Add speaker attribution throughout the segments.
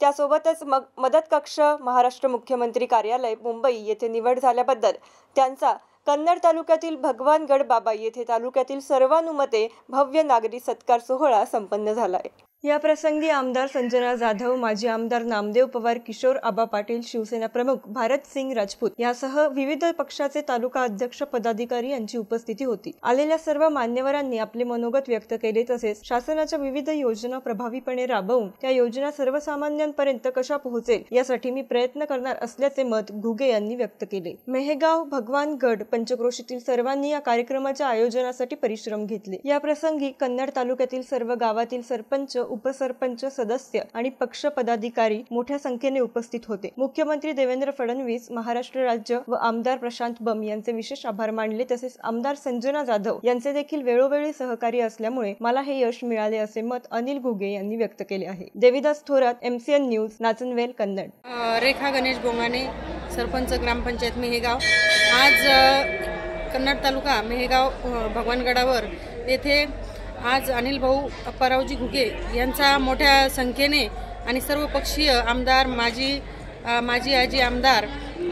Speaker 1: त्यासोबतच मदत कक्ष महाराष्ट्र मुख्यमंत्री कार्यालय मुंबई येथे निवड झाल्याबद्दल त्यांचा कन्नड तालुक्यातील भगवानगड बाबा येथे तालुक्यातील सर्वानुमते भव्य नागरी सत्कार सोहळा संपन्न झाला आहे। या प्रसंगी आमदार संजना जाधव, माजी आमदार नामदेव पवार, किशोर आबा पाटील, शिवसेना प्रमुख भारत सिंग राजपूत यासह विविध पक्षाचे तालुका अध्यक्ष पदाधिकारी यांची उपस्थिती होती। आलेल्या सर्व मान्यवरांनी आपले मनोगत व्यक्त केले, तसेच शासनाच्या विविध योजना प्रभावीपणे राबवून त्या योजना सर्वसामान्यांपर्यंत कशा पोहोचेल यासाठी मी प्रयत्न करणार असल्याचे मत घुगे यांनी व्यक्त केले। मेहगाव, भगवानगड, पंचक्रोशीतील सर्वांनी या कार्यक्रमाच्या आयोजनासाठी परिश्रम घेतले। या प्रसंगी कन्नड तालुक्यातील सर्व गावातील सरपंच, उपसरपंच, सदस्य आणि पक्ष पदाधिकारी मोठ्या संख्येने उपस्थित होते। मुख्यमंत्री देवेंद्र फडणवीस, महाराष्ट्र राज्य व आमदार प्रशांत बम यांचे विशेष आभार मानले, तसेच आमदार संजना जाधव यांचे देखील वेळोवेळी सहकार्य असल्यामुळे मला हे यश मिळाले असे मत अनिल घुगे यांनी व्यक्त केले आहे। Devidas Thorat, MCN news, Nachanvel, Kannad.
Speaker 2: रेखा गणेश बोंगाणे, सरपंच ग्रामपंचायत मेहगाव। आज कन्नड तालुका मेहगाव भगवानगडावर येथे आज अनिल भाऊ अप्पारावजी घुगे यांचा मोठ्या संख्येने आणि सर्व पक्षीय आमदार, माजी आजी आमदार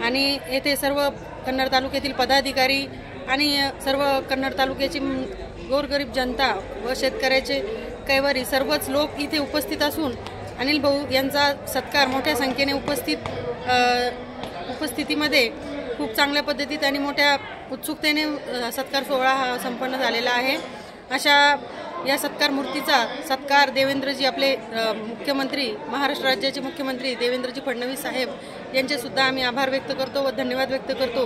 Speaker 2: आणि येथे सर्व कन्नड तालुक्यातील पदाधिकारी आणि सर्व कन्नड तालुक्याची गोरगरीब जनता व शेतकऱ्याचे कैवारी सर्वच लोक इथे उपस्थित असून अनिल भाऊ यांचा सत्कार मोठ्या संख्येने उपस्थितीमध्ये खूप चांगल्या पद्धतीत आणि मोठ्या उत्सुकतेने सत्कार सोहळा हा संपन्न झालेला आहे। अशा या सत्कार मूर्तीचा सत्कार देवेंद्रजी आपले मुख्यमंत्री, महाराष्ट्र राज्याचे मुख्यमंत्री देवेंद्रजी फडणवीस साहेब यांचे सुद्धा आम्ही आभार व्यक्त करतो व धन्यवाद व्यक्त करतो।